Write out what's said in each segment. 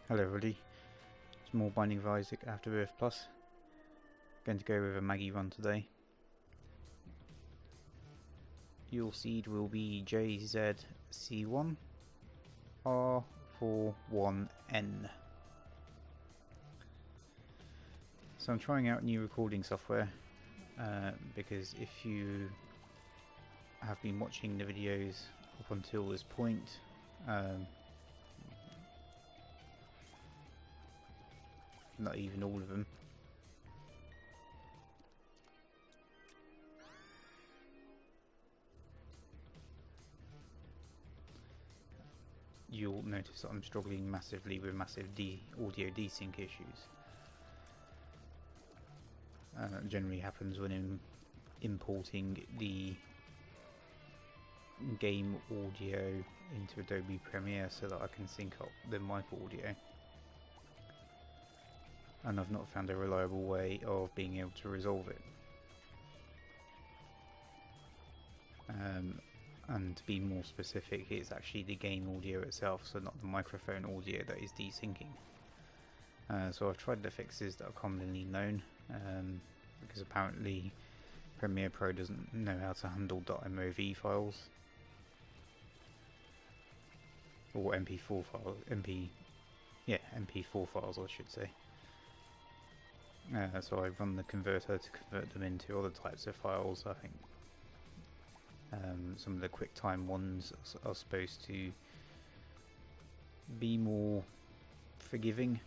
Hello everybody, it's more Binding of Isaac AfterBirth Plus. Going to go with a Maggie run today. Your seed will be JZC1 R41N. So I'm trying out new recording software because if you have been watching the videos up until this point, not even all of them, you'll notice that I'm struggling massively with massive audio desync issues. It generally happens when importing the game audio into Adobe Premiere so that I can sync up the mic audio. And I've not found a reliable way of being able to resolve it. And to be more specific, it's actually the game audio itself, so not the microphone audio, that is desyncing. So I've tried the fixes that are commonly known, because apparently Premiere Pro doesn't know how to handle .mov files or MP4 files, MP4 files I should say. So I run the converter to convert them into other types of files. I think some of the QuickTime ones are supposed to be more forgiving.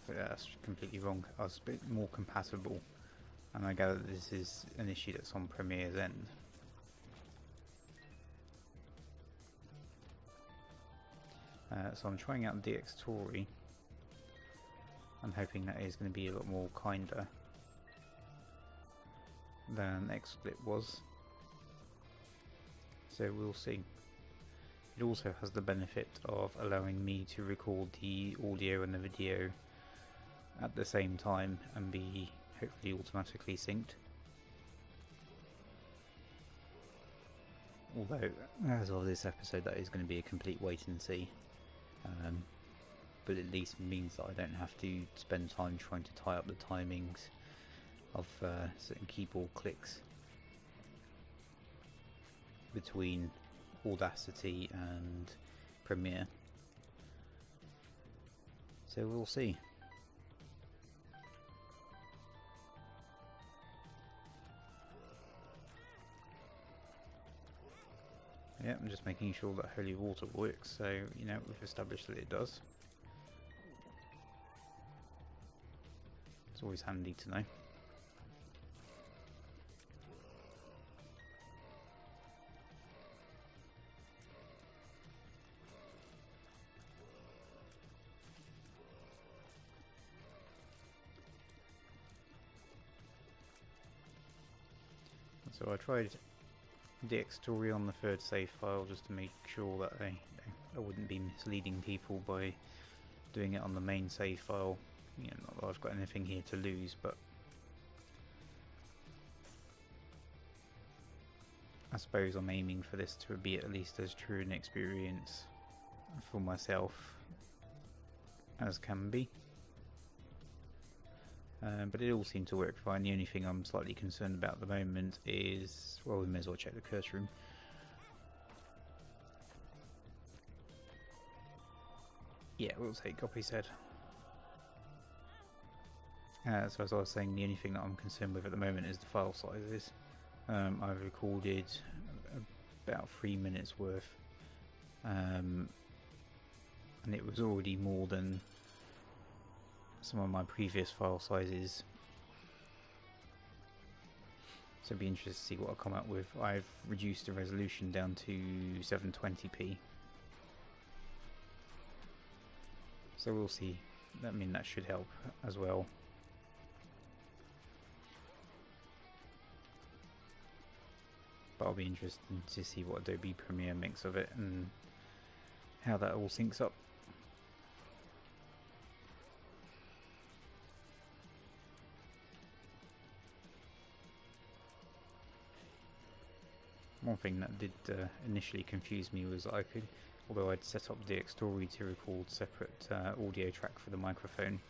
That's completely wrong. I was a bit more compatible, and I gather this is an issue that's on Premiere's end. So I'm trying out DxTory. I'm hoping that is going to be a lot more kinder than XSplit was. So we'll see. It also has the benefit of allowing me to record the audio and the video at the same time and be hopefully automatically synced. Although, as of this episode, that is going to be a complete wait and see. But at least means that I don't have to spend time trying to tie up the timings of certain keyboard clicks between Audacity and Premiere. So we'll see. Yeah, I'm just making sure that holy water works, so you know, we've established that it does. It's always handy to know. So I tried DxTory on the third save file just to make sure that I wouldn't be misleading people by doing it on the main save file. You know, not that I've got anything here to lose, but I suppose I'm aiming for this to be at least as true an experience for myself as can be. But it all seemed to work fine. The only thing I'm slightly concerned about at the moment is, well, we may as well check the curse room. Yeah, we'll take copy said. So as I was saying, the only thing that I'm concerned with at the moment is the file sizes. I've recorded about 3 minutes worth, and it was already more than some of my previous file sizes. So it'd be interesting to see what I'll come up with. I've reduced the resolution down to 720p. So we'll see. I mean, that should help as well. But I'll be interested to see what Adobe Premiere makes of it and how that all syncs up. One thing that did initially confuse me was I although I'd set up DxStory to record separate audio track for the microphone.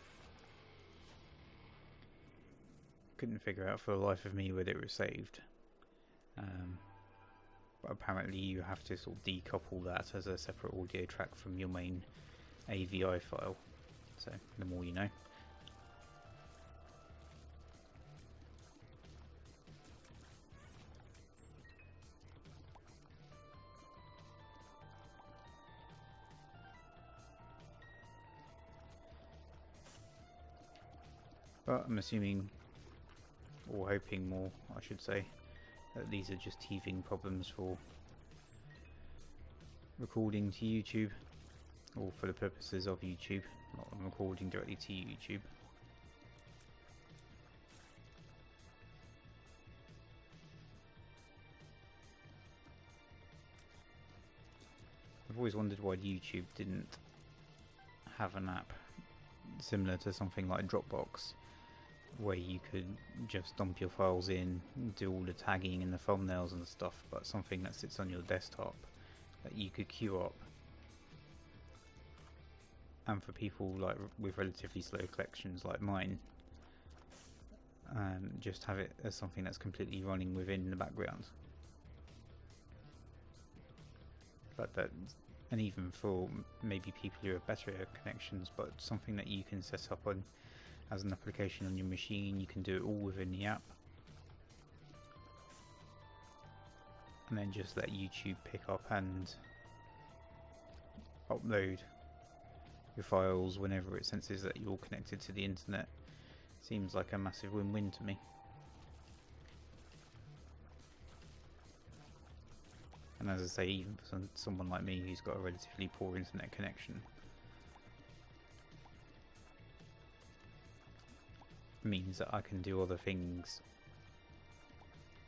Couldn't figure out for the life of me whether it was saved. But apparently you have to sort of decouple that as a separate audio track from your main AVI file. So the more you know. But I'm assuming, or hoping more, I should say, that these are just teething problems for recording to YouTube, or for the purposes of YouTube, not recording directly to YouTube. I've always wondered why YouTube didn't have an app similar to something like Dropbox, where you could just dump your files in, do all the tagging and the thumbnails and stuff, but something that sits on your desktop that you could queue up. And for people like with relatively slow collections like mine, just have it as something that's completely running within the background. But that, and even for maybe people who have better connections, but something that you can set up on as an application on your machine, you can do it all within the app. And then just let YouTube pick up and upload your files whenever it senses that you're connected to the internet. Seems like a massive win-win to me. And as I say, even for someone like me who's got a relatively poor internet connection, means that I can do other things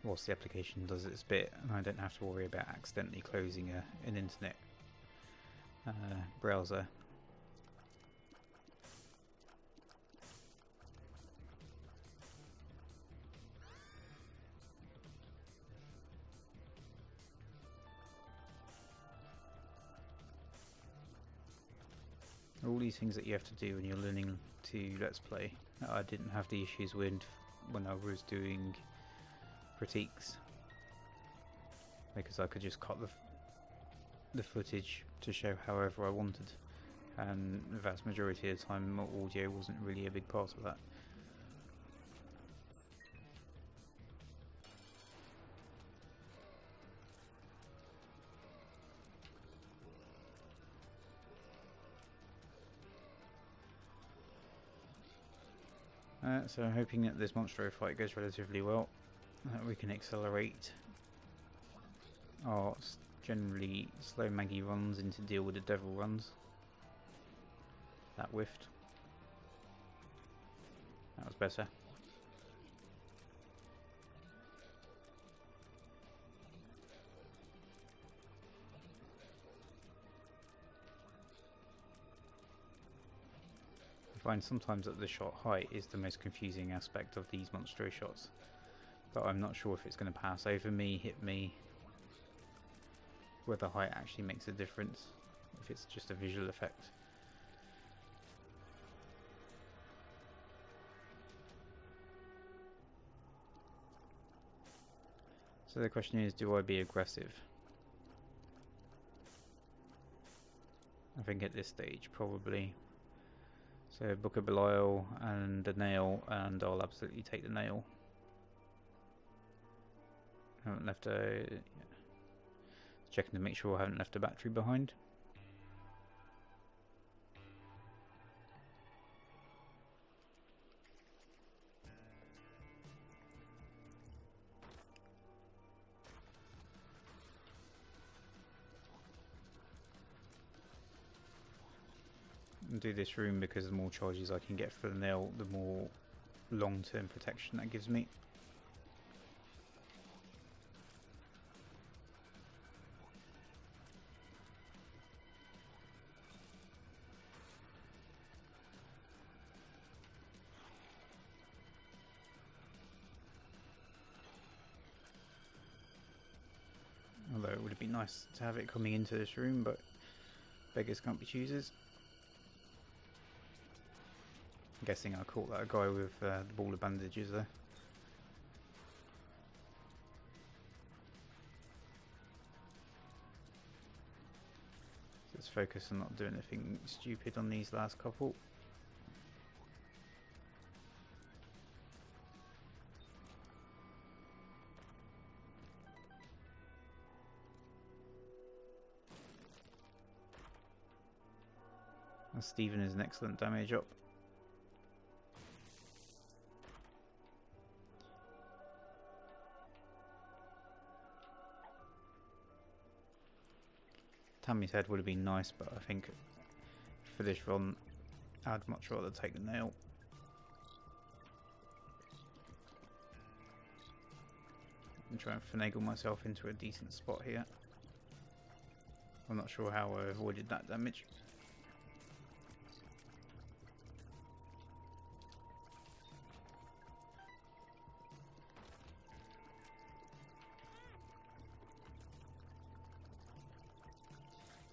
whilst the application does its bit, and I don't have to worry about accidentally closing an internet browser. All these things that you have to do when you're learning to Let's Play, I didn't have the issues with when I was doing critiques, because I could just cut the footage to show however I wanted, and the vast majority of the time audio wasn't really a big part of that. So I'm hoping that this Monstro fight goes relatively well, that we can accelerate our generally slow Maggie runs into deal with the devil runs. That whiffed. That was better. I find sometimes that the shot height is the most confusing aspect of these Monstro shots, but I'm not sure if it's going to pass over me, hit me, whether height actually makes a difference, if it's just a visual effect. So the question is, do I be aggressive? I think at this stage probably. So book a Belial and a nail, and I'll absolutely take the nail. I haven't left a... checking to make sure I haven't left a battery behind. Do this room because the more charges I can get for the nail, the more long-term protection that gives me. Although it would have been nice to have it coming into this room, but Beggars can't be choosers. I'm guessing I caught that guy with the ball of bandages there. Let's focus on not doing anything stupid on these last couple. And Stephen is an excellent damage up. Tammy's head would have been nice, but I think for this run I'd much rather take the nail. And try and finagle myself into a decent spot here. I'm not sure how I avoided that damage.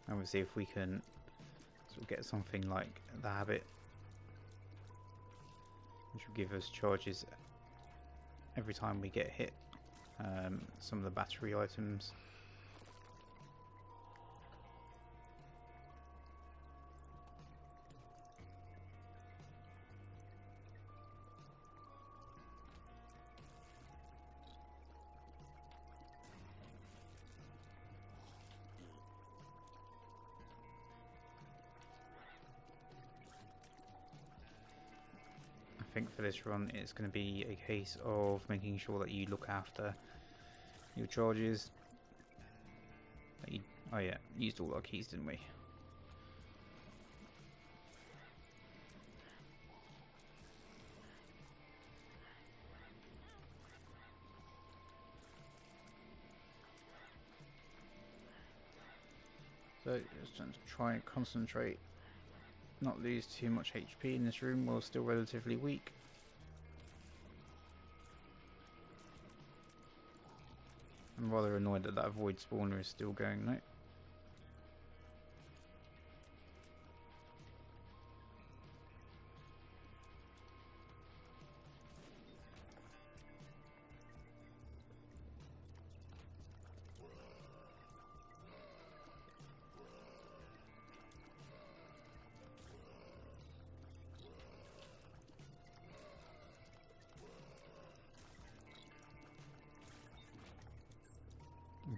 And we'll see if we can sort of get something like the habit, which will give us charges every time we get hit. Some of the battery items. I think for this run it's going to be a case of making sure that you look after your charges. Oh yeah, used all our keys, didn't we? So just trying to try and concentrate, not lose too much HP in this room while still relatively weak. I'm rather annoyed that that void spawner is still going though.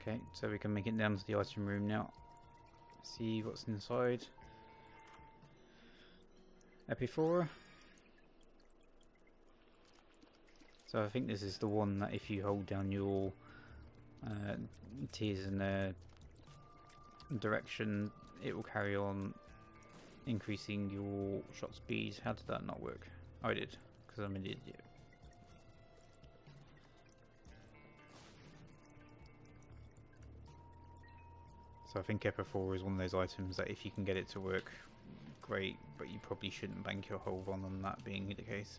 Okay, so we can make it down to the item room now. See what's inside. Epiphora. So I think this is the one that if you hold down your T's in a direction, it will carry on increasing your shot speed. How did that not work? Oh, I did, because I'm an idiot. So I think Epiphora is one of those items that if you can get it to work, great, but you probably shouldn't bank your whole run on that being the case.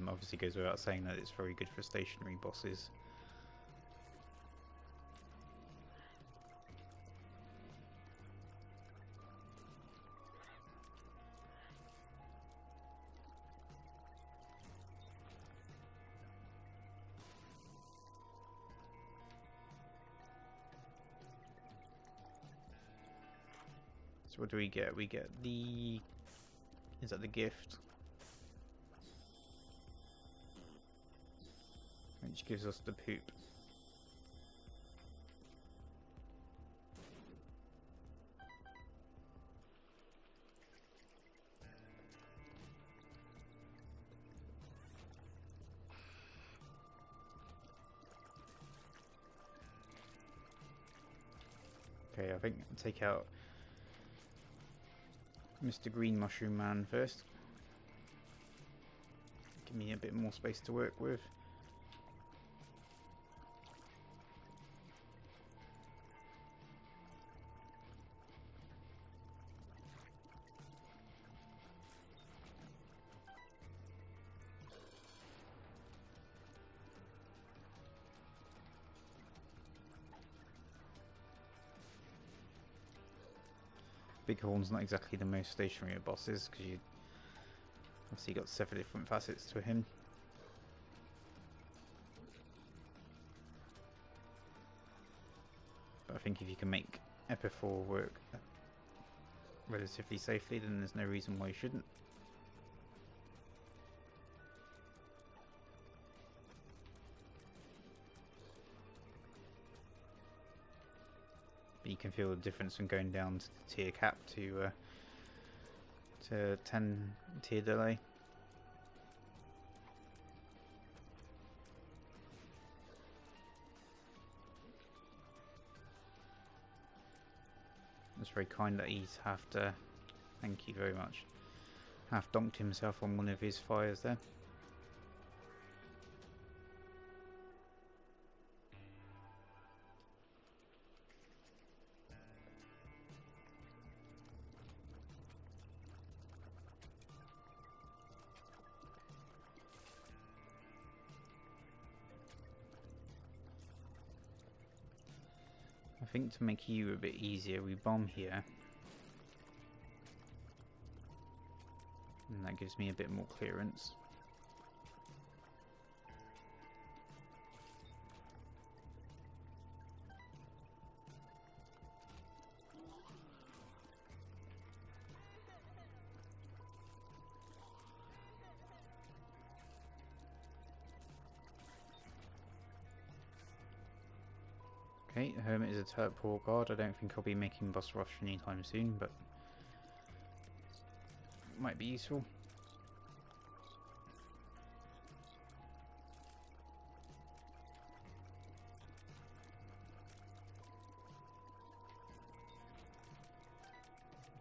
Obviously goes without saying that it's very good for stationary bosses. So what do we get? We get the... is that the gift? Which gives us the poop. Okay, I think I'll take out Mr. Green Mushroom Man first. Give me a bit more space to work with. Bighorn's not exactly the most stationary of bosses, because you obviously got 7 different facets to him. But I think if you can make Epiphour work relatively safely, then there's no reason why you shouldn't. But you can feel the difference from going down to the tier cap to 10 tier delay. It's very kind that he's thank you very much, half donked himself on one of his fires there. I think to make you a bit easier, we bomb here. And that gives me a bit more clearance. Okay, the Hermit is a teleport guard. I don't think I'll be making boss rush anytime soon, but it might be useful.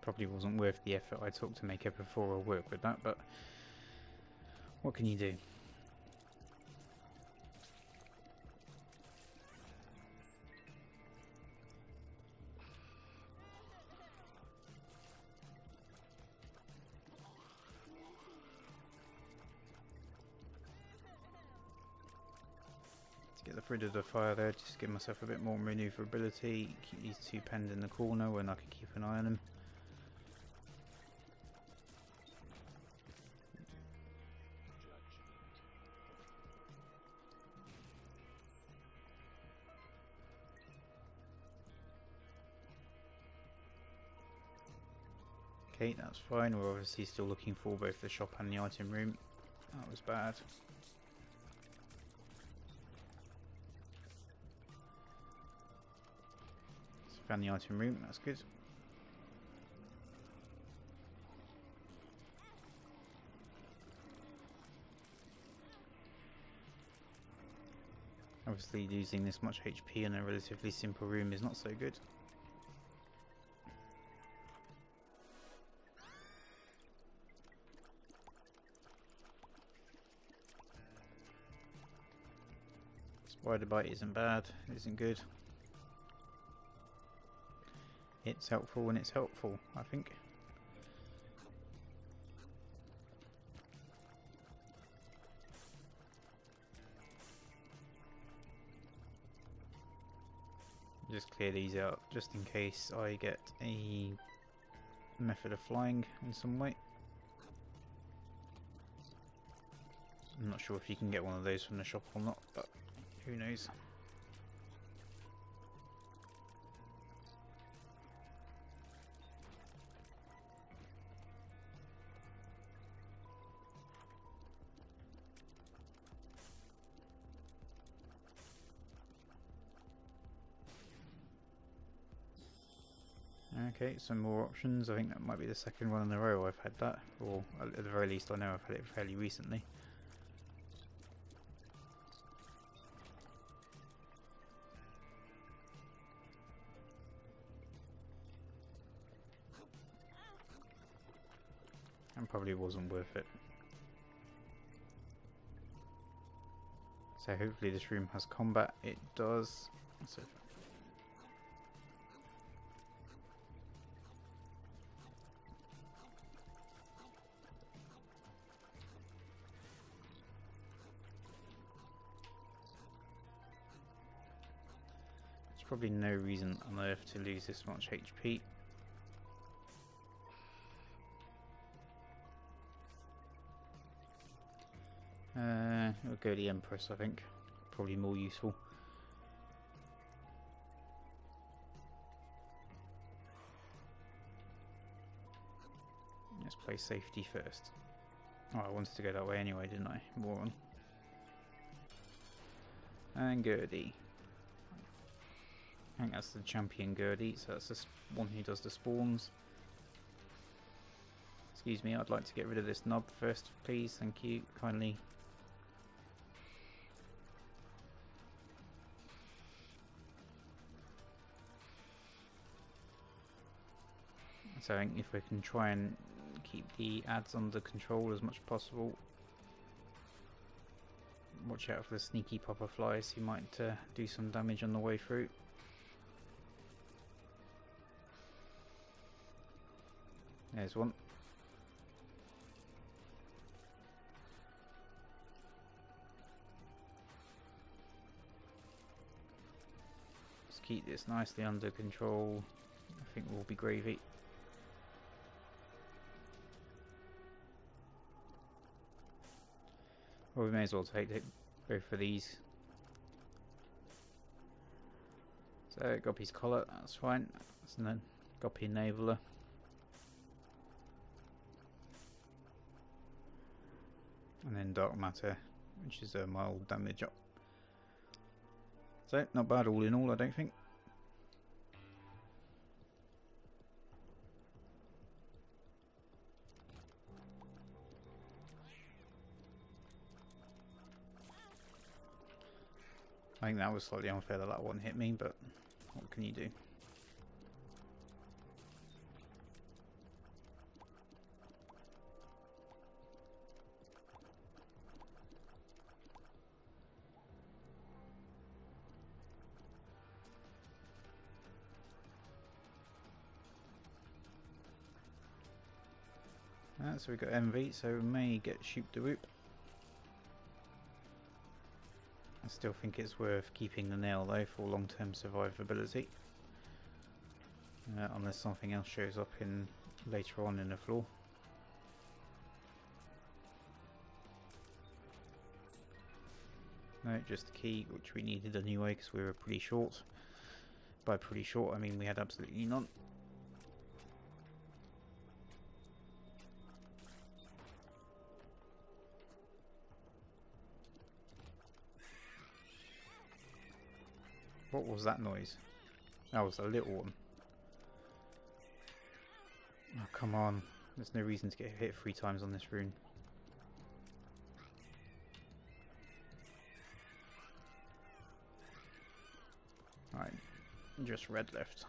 Probably wasn't worth the effort I took to make Epiphour work with that, but what can you do? Get rid of the fire there, just give myself a bit more maneuverability. Keep these 2 penned in the corner when I can keep an eye on them. Okay, that's fine. We're obviously still looking for both the shop and the item room. That was bad. Found the item room, that's good. Obviously losing this much HP in a relatively simple room is not so good. Spider bite isn't bad, isn't good. It's helpful when it's helpful, I think. Just clear these out just in case I get a method of flying in some way. I'm not sure if you can get one of those from the shop or not, but who knows. Okay, some more options. I think that might be the second one in a row I've had that, or at the very least I know I've had it fairly recently. And probably wasn't worth it. So hopefully this room has combat. It does. So there's probably no reason on earth to lose this much HP. I'll go the Empress, I think. Probably more useful. Let's play safety first. Oh, I wanted to go that way anyway, didn't I? Moron. And Gertie. I think that's the champion Gertie, so that's the one who does the spawns. Excuse me, I'd like to get rid of this knob first, please. Thank you, kindly. So I think if we can try and keep the ads under control as much as possible. Watch out for the sneaky popper flies, who might do some damage on the way through. There's one. Just keep this nicely under control. I think we'll be gravy. Well, we may as well go for these. So, Guppy's collar, that's fine. That's a Guppy enabler. And then Dark Matter, which is a mild damage up. So, not bad all in all, I don't think. I think that was slightly unfair that that one hit me, but what can you do? So we got MV, so we may get Shoop de Whoop. I still think it's worth keeping the nail though for long-term survivability, unless something else shows up in later on in the floor. No, just the key, which we needed anyway because we were pretty short. By pretty short I mean we had absolutely none. What was that noise? That was a little one. Oh, come on. There's no reason to get hit 3 times on this rune. Right, just red left.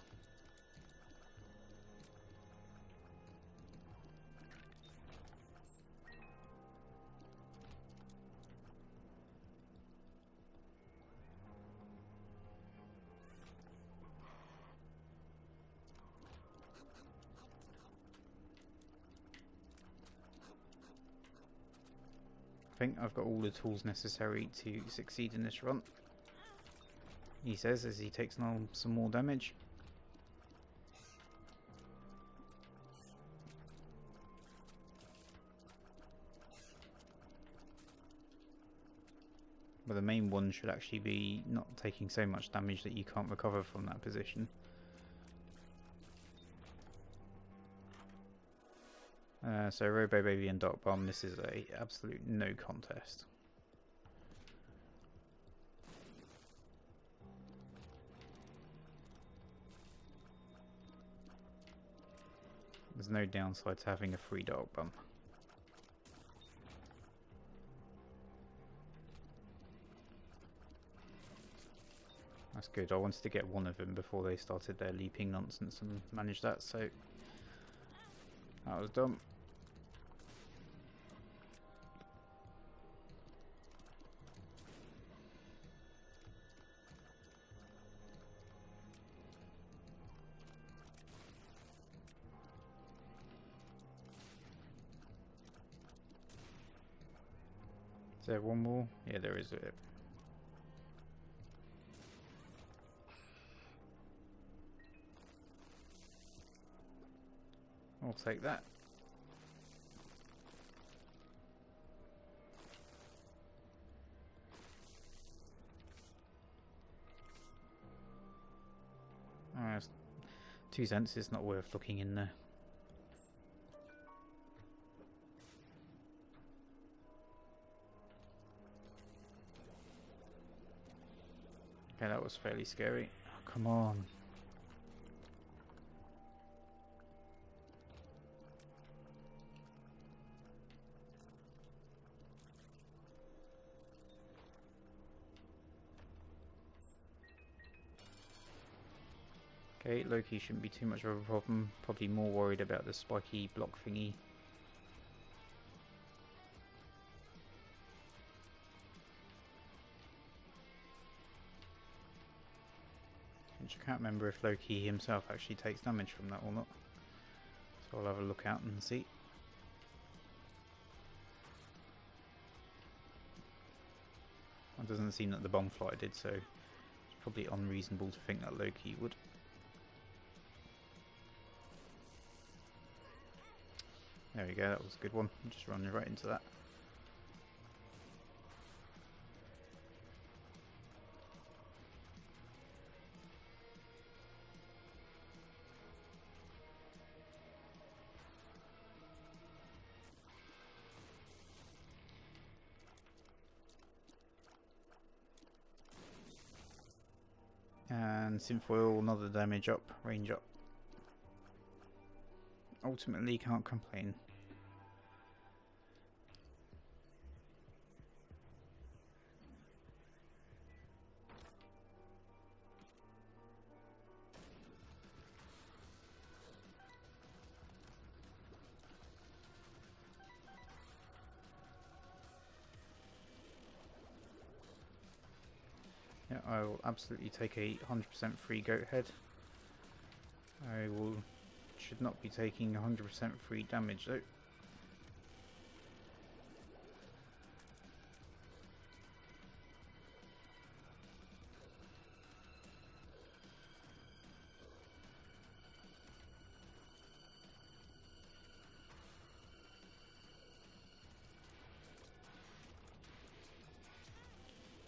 I think I've got all the tools necessary to succeed in this run, he says as he takes on some more damage. But the main one should actually be not taking so much damage that you can't recover from that position. So Robo Baby and Dark Bomb, this is a absolute no contest. There's no downside to having a free Dark Bomb. That's good. I wanted to get one of them before they started their leaping nonsense and managed that, so that was dumb. Is there one more? Yeah, there is. I'll take that. 2 cents is not worth looking in there. Okay, that was fairly scary. Oh, come on. Okay, Loki shouldn't be too much of a problem. Probably more worried about the spiky block thingy. Which I can't remember if Loki himself actually takes damage from that or not. So I'll have a look out and see. It doesn't seem that the bombfly did, so it's probably unreasonable to think that Loki would. There we go, that was a good one. Just running right into that. And Synfoil, another damage up, range up. Ultimately, can't complain. Yeah, I will absolutely take a 100% free goat head. I should not be taking 100% free damage though.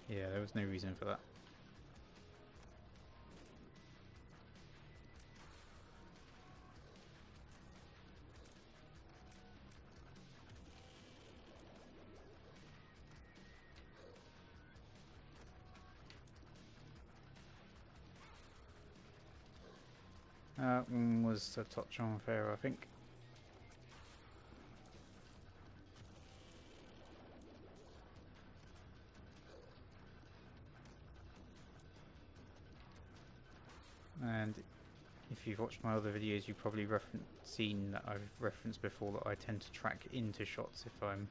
Yeah, there was no reason for that. That one was a touch unfair, I think. And if you've watched my other videos, you've probably seen that I've referenced before that I tend to track into shots if I'm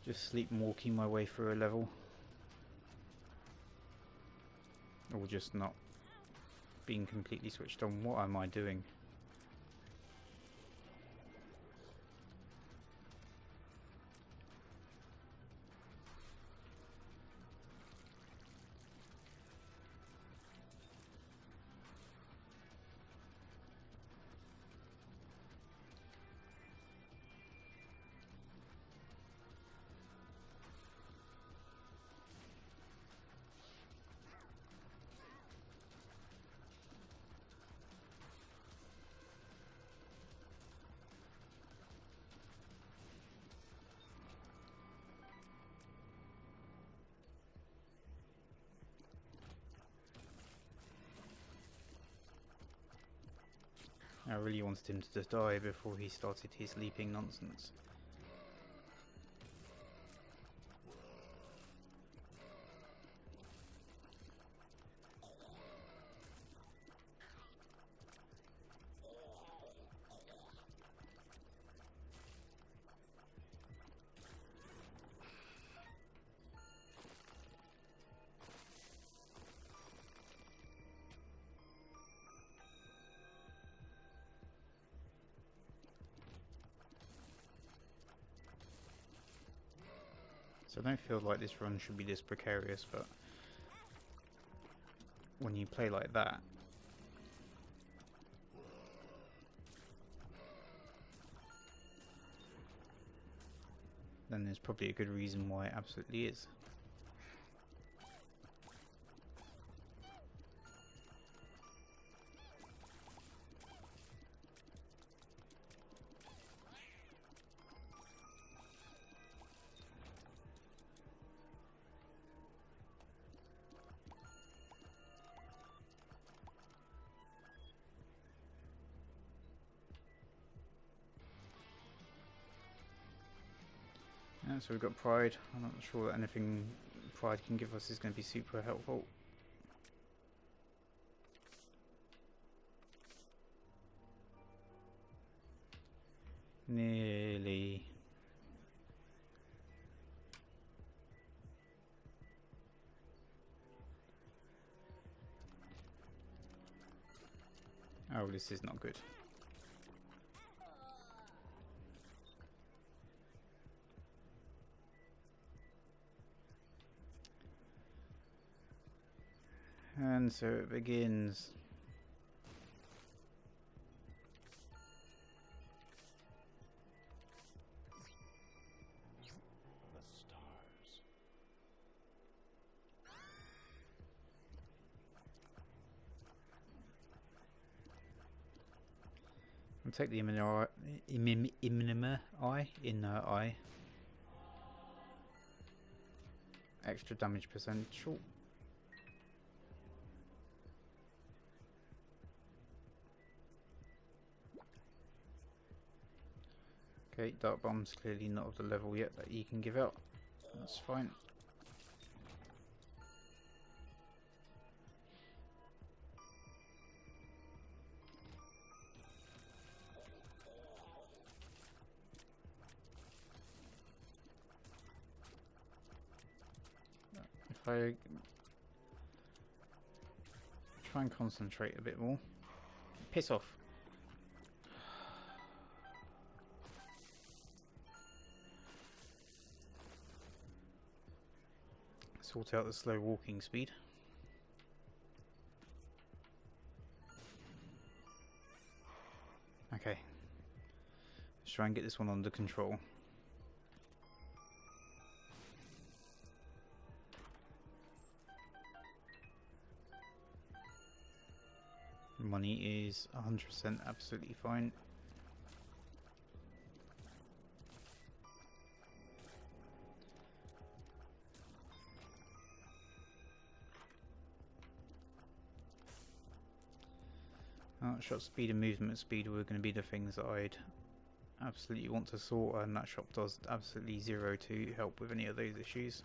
just sleepwalking my way through a level. Or just not being completely switched on. What am I doing? I really wanted him to die before he started his leaping nonsense. So I don't feel like this run should be this precarious, but when you play like that, then there's probably a good reason why it absolutely is. So we've got Pride. I'm not sure that anything Pride can give us is going to be super helpful. Nearly. Oh, this is not good. And so it begins. The stars. I'll take the Immunima eye in eye. Extra damage potential. Okay, Dark Bomb's clearly not of the level yet that you can give out. That's fine. If I try and concentrate a bit more. Piss off. Sort out the slow walking speed. Okay. Let's try and get this one under control. Money is 100% absolutely fine. Shot speed and movement speed were going to be the things that I'd absolutely want to sort, and that shop does absolutely zero to help with any of those issues.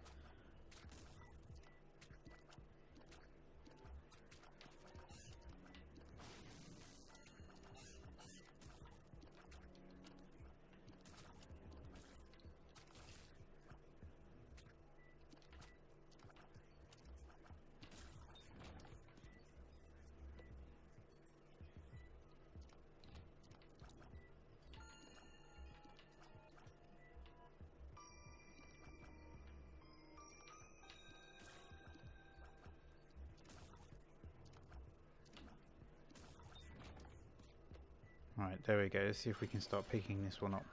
Right, there we go. Let's see if we can start picking this one up.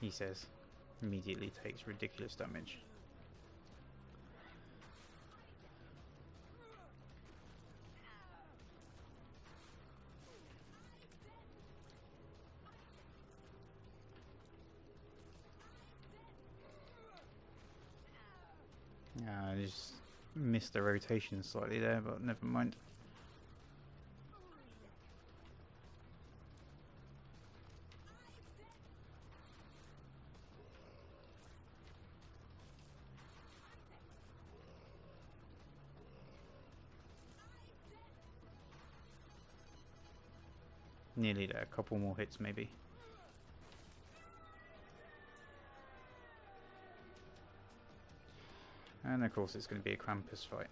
He says, immediately takes ridiculous damage. I just missed the rotation slightly there, but never mind. Nearly there, a couple more hits maybe. And of course it's going to be a Krampus fight.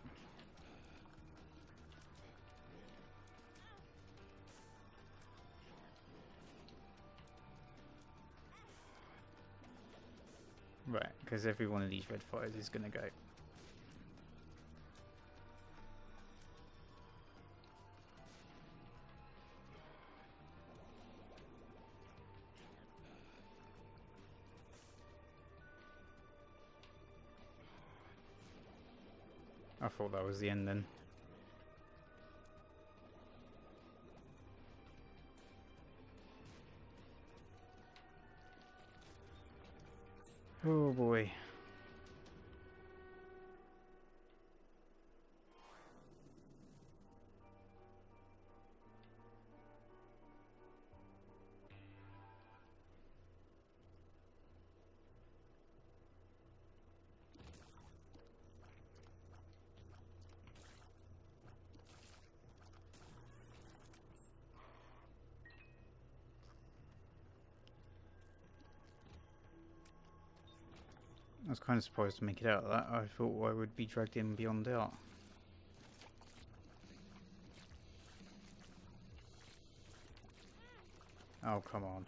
Right, because every one of these red fires is going to go. I thought that was the end then. Oh boy. I was kind of surprised to make it out of that. I thought I would be dragged in beyond doubt. Oh, come on.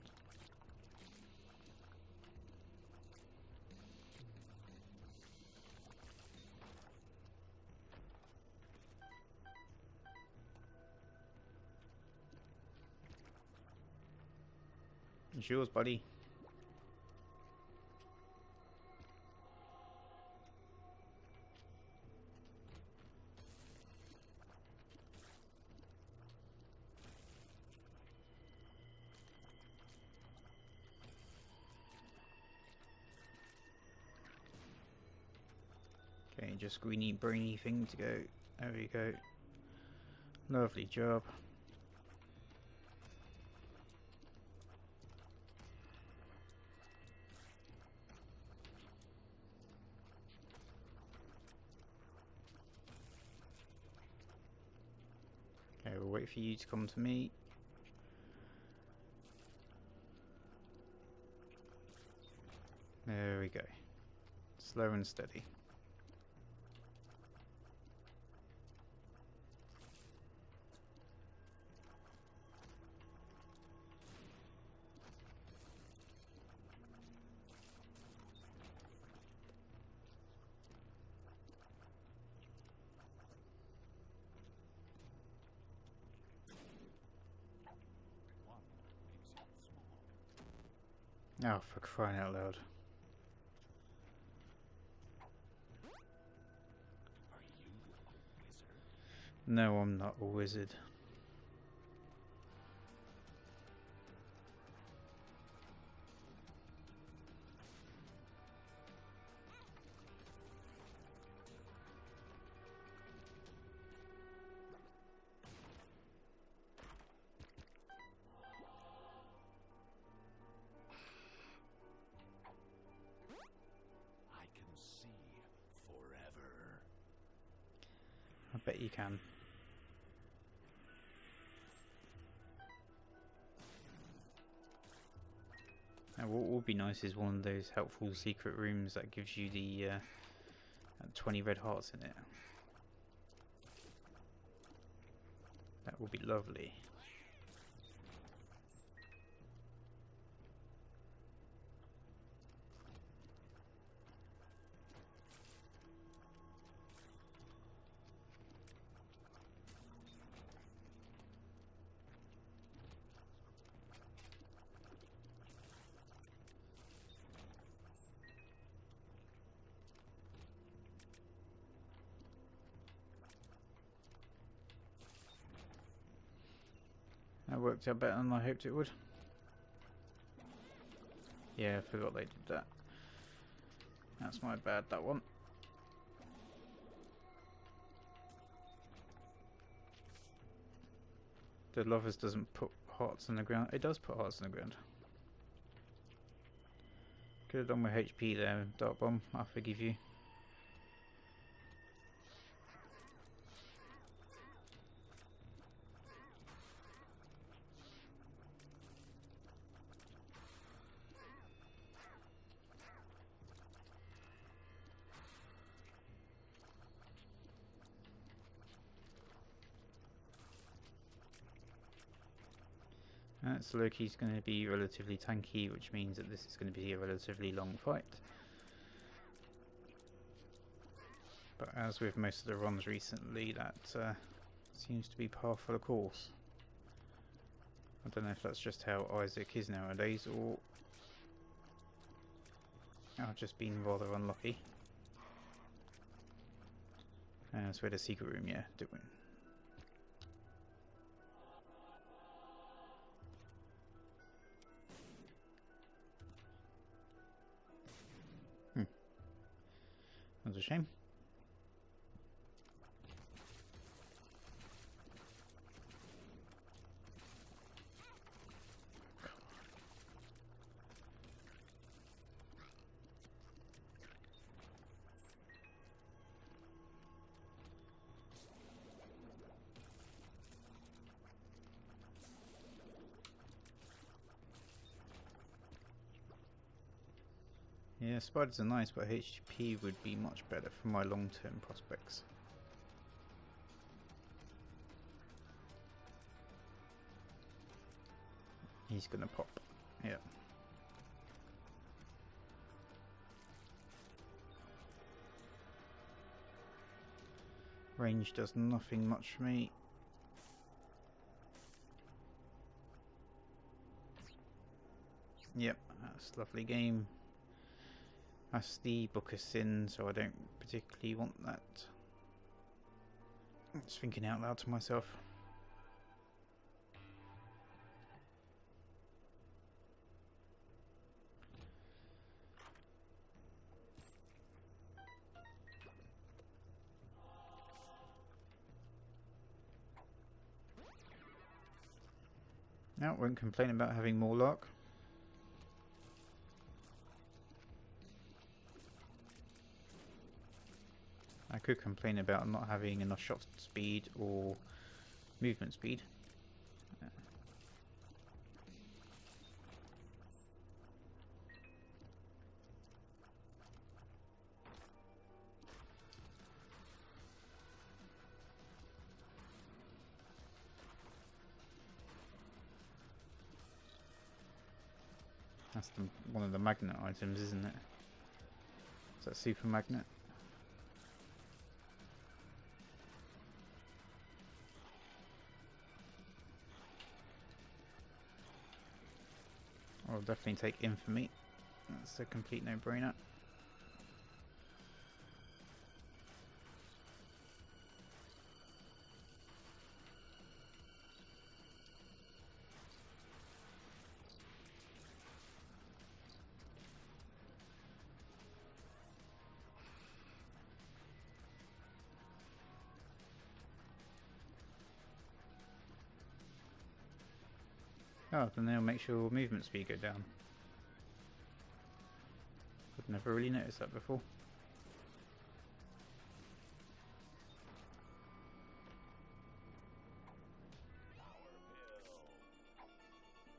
It's yours, buddy. Okay, just greeny brainy thing to go. There we go. Lovely job. Okay, we'll wait for you to come to me. There we go. Slow and steady. Oh, for crying out loud. Are you a wizard? No, I'm not a wizard. I can see forever. I bet you can. Now, what would be nice is one of those helpful secret rooms that gives you the 20 red hearts in it. That would be lovely. That worked out better than I hoped it would. Yeah, I forgot they did that. That's my bad, that one. The lovers doesn't put hearts on the ground. It does put hearts on the ground. Could have done with HP there, Dark Bomb. I forgive you. Loki's going to be relatively tanky, which means that this is going to be a relatively long fight. But as with most of the runs recently, that seems to be par for the course. I don't know if that's just how Isaac is nowadays, or I've just been rather unlucky. So we had a secret room, yeah, didn't we? That's a shame. Yeah, spiders are nice, but HP would be much better for my long-term prospects. He's gonna pop. Yeah. Range does nothing much for me. Yep, that's a lovely game. That's the Book of Sin, so I don't particularly want that. I'm just thinking out loud to myself. No, won't complain about having more luck. I could complain about not having enough shot speed or movement speed. That's one of the magnet items, isn't it? Is that super magnet? I'll definitely take infamy. That's a complete no-brainer. Oh, then they'll make sure movement speed go down. I've never really noticed that before.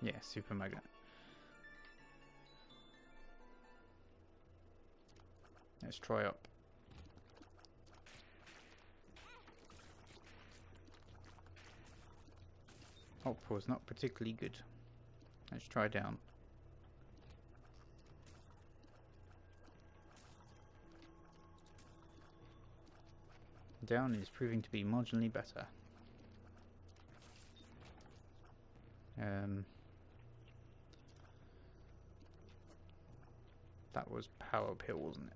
Yeah, super magnet. Let's try up. Up was not particularly good. Let's try down. Down is proving to be marginally better. That was power pill, wasn't it?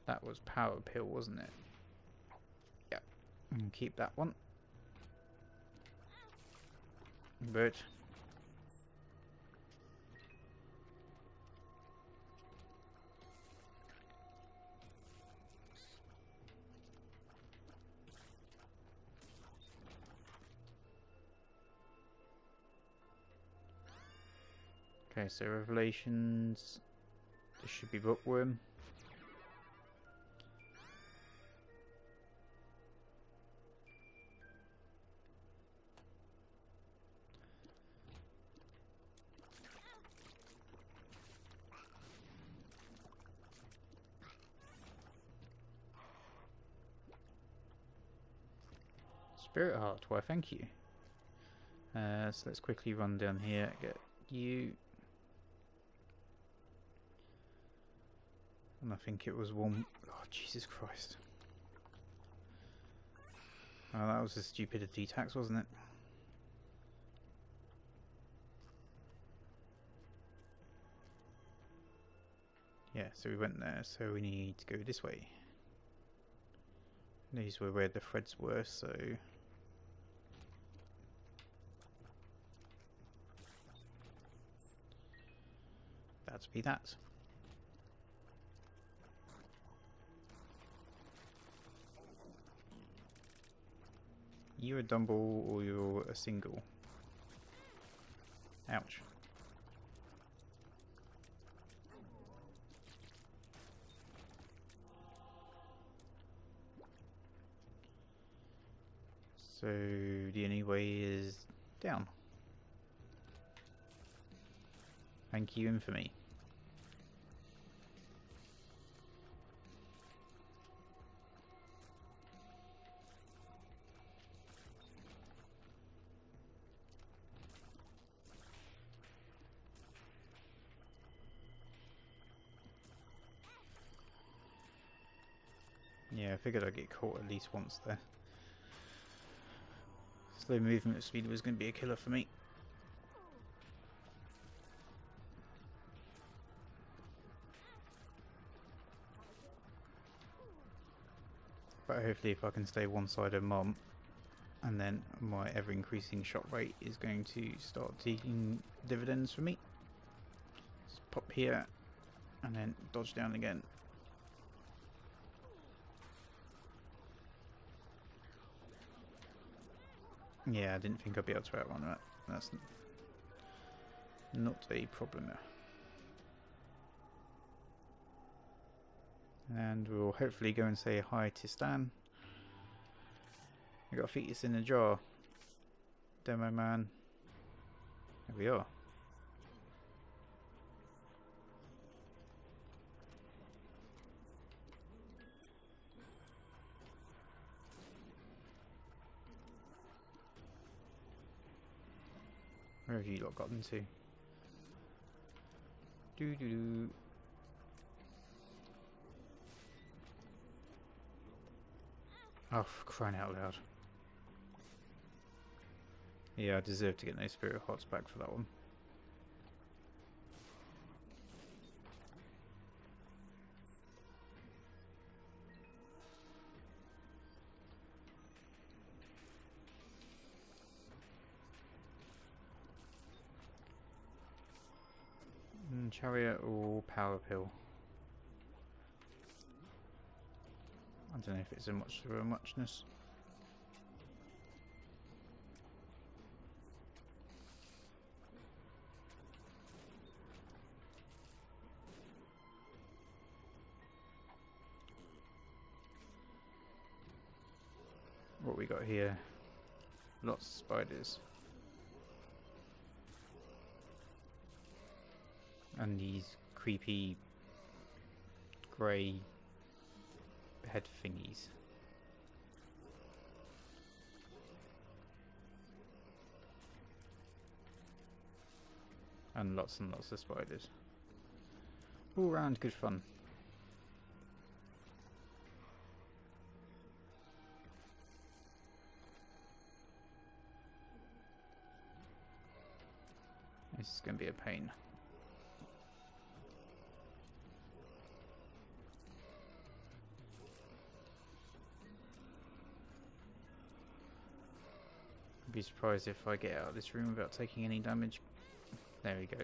That was power pill, wasn't it? Yeah. And keep that one. But okay, so Revelations. This should be Bookworm. Spirit Heart, why thank you. So let's quickly run down here, get you. And I think it was one. Oh, Jesus Christ. Oh, that was a stupidity tax, wasn't it? Yeah, so we went there, so we need to go this way. These were where the threads were, so that'd be that. You're a double or you're a single. Ouch. So the only way is down. Thank you, infamy. Yeah, I figured I'd get caught at least once there. Slow movement speed was going to be a killer for me. But hopefully if I can stay one side of Mom, and then my ever increasing shot rate is going to start taking dividends for me. Just pop here, and then dodge down again. Yeah, I didn't think I'd be able to outrun that. That's not a problem. And we'll hopefully go and say hi to Stan. We got a fetus in a jar. Demo man. There we are. Where have you lot gotten to? Doo doo doo. Oh, for crying out loud. Yeah, I deserve to get no spirit hearts back for that one. Chariot or power pill? I don't know if it's a much of a muchness. What we got here? Lots of spiders. And these creepy grey head thingies. And lots of spiders. All round good fun. This is going to be a pain. I'd be surprised if I get out of this room without taking any damage. There we go.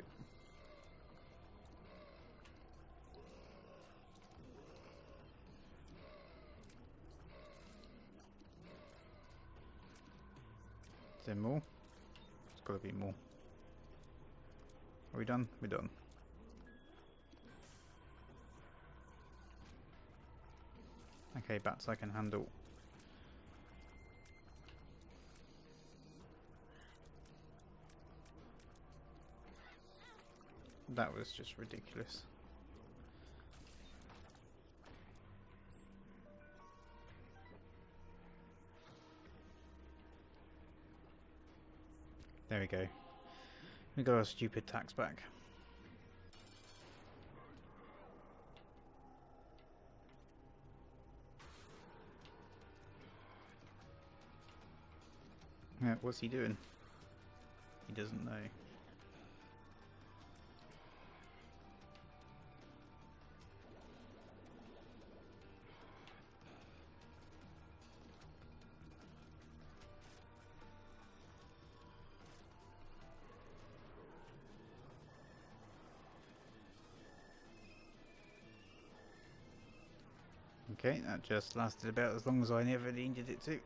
Is there more? There's got to be more. Are we done? We're done. Okay, bats I can handle. That was just ridiculous. There we go. We got our stupid tax back. Yeah, what's he doing? He doesn't know. Okay, that just lasted about as long as I never needed it to.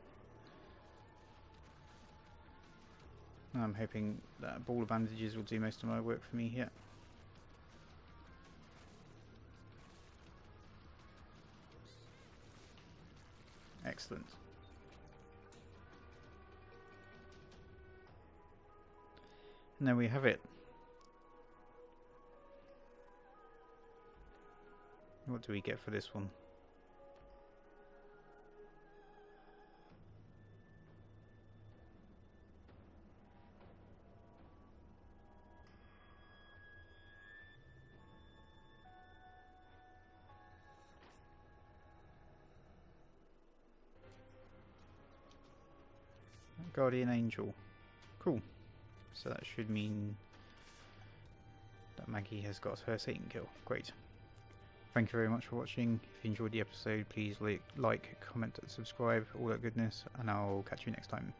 I'm hoping that a ball of bandages will do most of my work for me here. Excellent. And there we have it. What do we get for this one? Guardian Angel. Cool. So that should mean that Maggie has got her Satan kill. Great. Thank you very much for watching. If you enjoyed the episode, please like, comment, subscribe, all that goodness, and I'll catch you next time.